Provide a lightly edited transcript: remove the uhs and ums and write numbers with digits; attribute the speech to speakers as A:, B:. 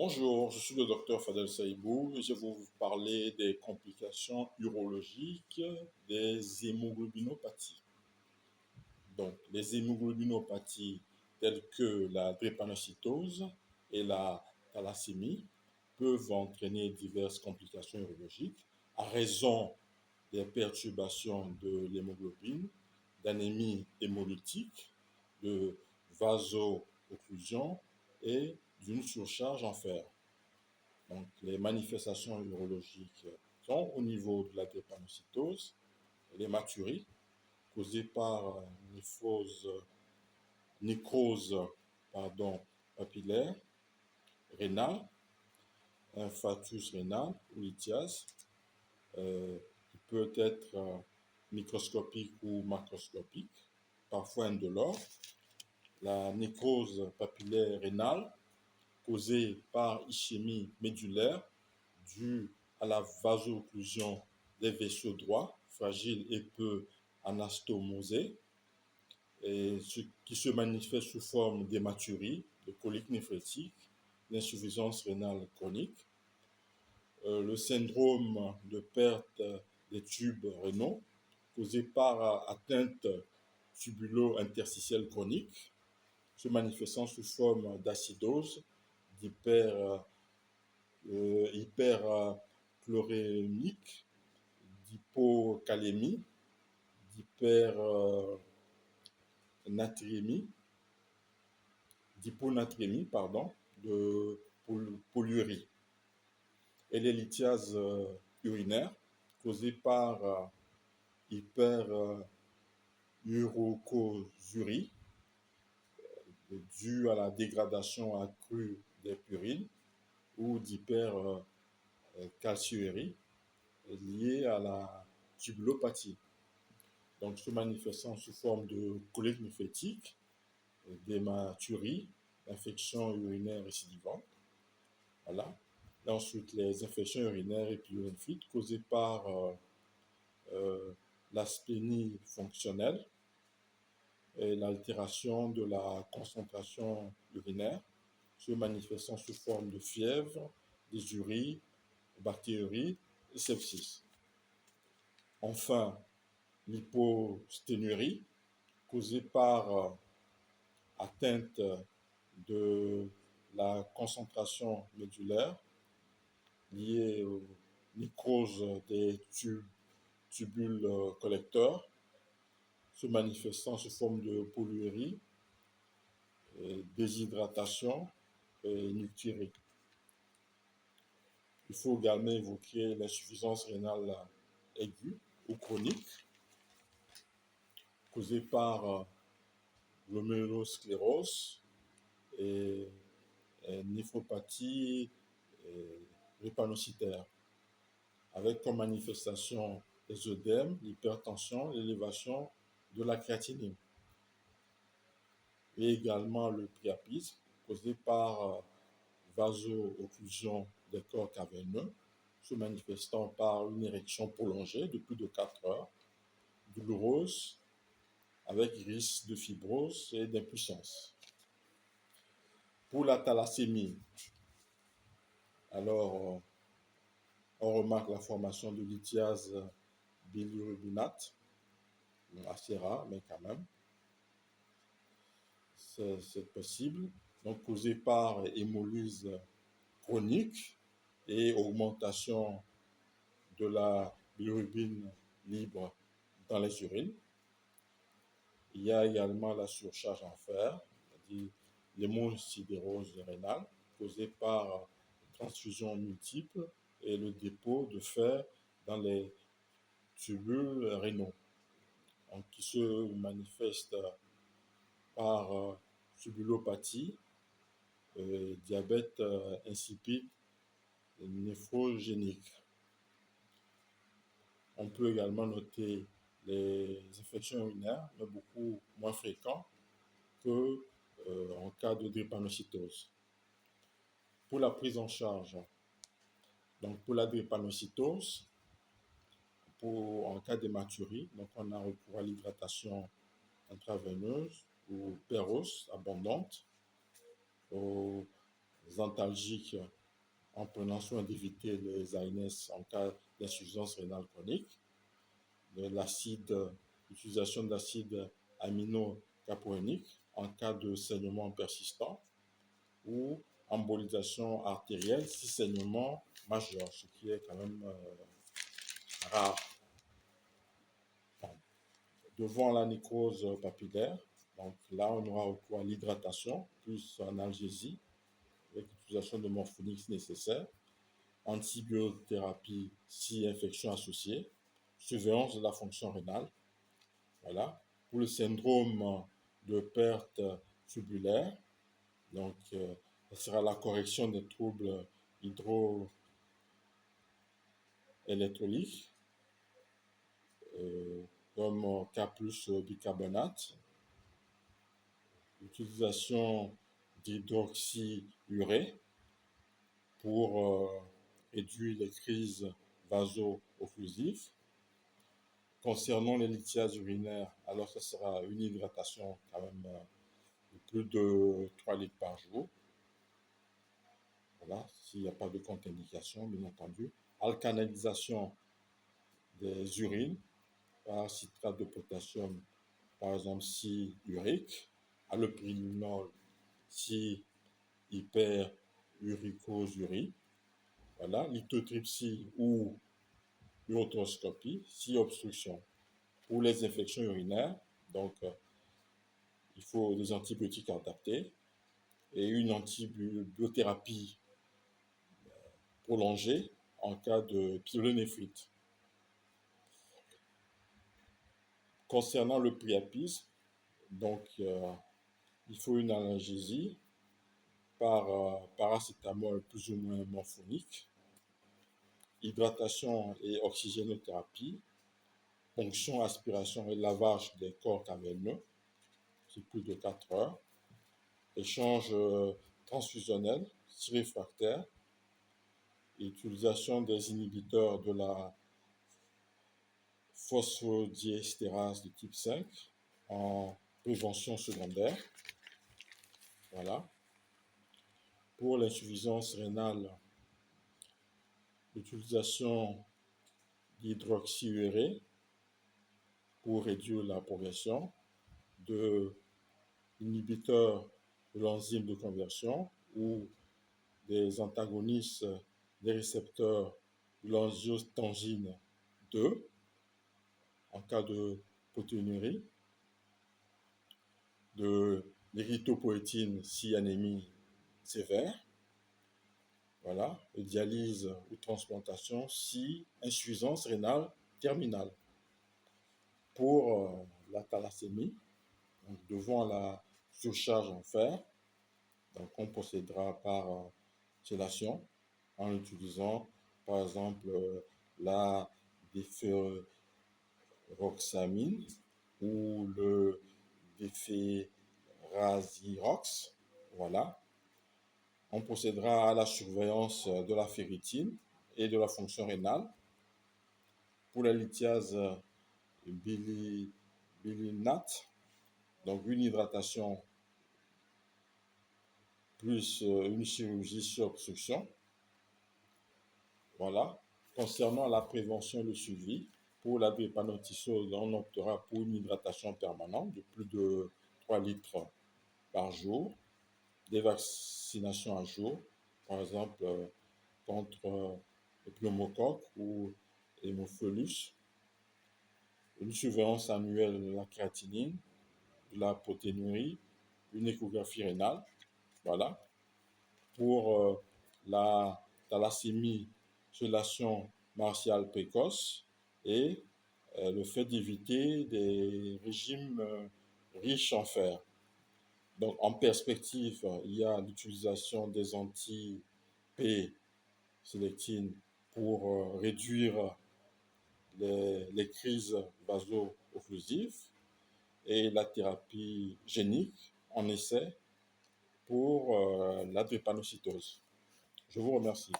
A: Bonjour, je suis le docteur Fadel Saïbou et je vais vous parler des complications urologiques des hémoglobinopathies. Donc, les hémoglobinopathies telles que la drépanocytose et la thalassémie peuvent entraîner diverses complications urologiques à raison des perturbations de l'hémoglobine, d'anémie hémolytique, de vaso-occlusion et d'une surcharge en fer. Donc, les manifestations urologiques sont au niveau de la drépanocytose, l'hématurie, causée par nécrose papillaire, rénale, infarctus rénal ou lithiase, qui peut être microscopique ou macroscopique, parfois indolore. La nécrose papillaire rénale, causée par ischémie médulaire, due à la vaso-occlusion des vaisseaux droits, fragiles et peu anastomosés, et ce qui se manifeste sous forme d'hématurie, de colique néphrétique, d'insuffisance rénale chronique. Le syndrome de perte des tubes rénaux, causé par atteinte tubulo-interstitielle chronique, se manifestant sous forme d'acidose, hyperchlorémique, d'hypocalémie, d'hyponatrémie, de polyurie. Et les lithiases urinaires causées par hyperurocosurie, due à la dégradation accrue des purines, ou d'hypercalciurie liée à la tubulopathie. Donc, se manifestant sous forme de colique néphrétique, d'hématurie, d'infection urinaire récidivante. Voilà. Et ensuite, les infections urinaires et pyélonéphrite causées par l'asplénie fonctionnelle et l'altération de la concentration urinaire, se manifestant sous forme de fièvre, dysurie, bactérie et sepsis. Enfin, l'hyposténurie, causée par atteinte de la concentration médulaire liée aux nécroses des tubules collecteurs, se manifestant sous forme de polyurie, déshydratation et nicturie. Il faut également évoquer l'insuffisance rénale aiguë ou chronique, causée par glomérulosclérose et néphropathie drépanocytaire, avec comme manifestation les œdèmes, l'hypertension, l'élévation de la créatinine. Et également le priapisme, causé par vaso-occlusion des corps caverneux, se manifestant par une érection prolongée de plus de 4 heures, douloureuse, avec risque de fibrose et d'impuissance. Pour la thalassémie, alors on remarque la formation de lithiase bilirubinate, assez rare, mais quand même, c'est possible. Donc causée par hémolyse chronique et augmentation de la bilirubine libre dans les urines. Il y a également la surcharge en fer, c'est-à-dire l'hémosidérose rénale, causée par transfusion multiple et le dépôt de fer dans les tubules rénaux, donc, qui se manifeste par tubulopathie, diabète insipide et néphrogénique. On peut également noter les infections urinaires, mais beaucoup moins fréquentes qu'en cas de drépanocytose. Pour la prise en charge, donc pour la drépanocytose, en cas d'hématurie, donc on a recours à l'hydratation intraveineuse ou péros abondante, aux antalgiques en prenant soin d'éviter les ANS en cas d'insuffisance rénale chronique, l'utilisation d'acide aminocaproénique en cas de saignement persistant ou embolisation artérielle si saignement majeur, ce qui est quand même rare. Devant la nécrose papillaire, donc là on aura recours à l'hydratation plus analgésie avec l'utilisation de morphine si nécessaire, antibiothérapie si infection associée, surveillance de la fonction rénale. Voilà. Pour le syndrome de perte tubulaire, donc ce sera la correction des troubles hydroélectrolytiques, comme K plus bicarbonate, l'utilisation d'hydroxyurée pour réduire les crises vaso-occlusives. Concernant les lithiases urinaires, alors ce sera une hydratation quand même de plus de 3 litres par jour. Voilà, s'il n'y a pas de contre-indication, bien entendu. Alcanisation des urines par citrate de potassium, par exemple si urique, allopurinol si hyperuricosurie. Voilà, lithotripsie ou urothoscopie si obstruction. Pour les infections urinaires, donc il faut des antibiotiques adaptés et une antibiothérapie prolongée en cas de pyélonéphrite. Concernant le priapisme, donc il faut une analgésie par paracétamol plus ou moins morphonique, hydratation et oxygénothérapie, ponction, aspiration et lavage des corps caverneux, c'est plus de 4 heures, échange transfusionnel, si réfractaire, utilisation des inhibiteurs de la phosphodiesterase de type 5 en prévention secondaire. Voilà. Pour l'insuffisance rénale, l'utilisation d'hydroxyurée pour réduire la progression, de inhibiteurs de l'enzyme de conversion ou des antagonistes des récepteurs de l'angiotensine 2 en cas de protéinurie, de l'érythropoïétine si anémie sévère, voilà, et dialyse ou transplantation si insuffisance rénale terminale. Pour la thalassémie, donc devant la surcharge en fer, donc on procédera par chélation en utilisant par exemple la déferoxamine ou le déferasirox. Voilà. On procédera à la surveillance de la ferritine et de la fonction rénale. Pour la lithiase bilinate, donc une hydratation plus une chirurgie sur obstruction. Voilà. Concernant la prévention et le suivi, pour la drépanocytose, on optera pour une hydratation permanente de plus de 3 litres par jour, des vaccinations à jour, par exemple contre le pneumocoque ou hémophilus, une surveillance annuelle de la créatinine, de la protéinurie, une échographie rénale. Voilà. Pour la thalassémie, chelation martiale précoce et le fait d'éviter des régimes riches en fer. Donc, en perspective, il y a l'utilisation des anti-P-sélectine pour réduire les crises vaso-occlusives et la thérapie génique en essai pour la drépanocytose. Je vous remercie.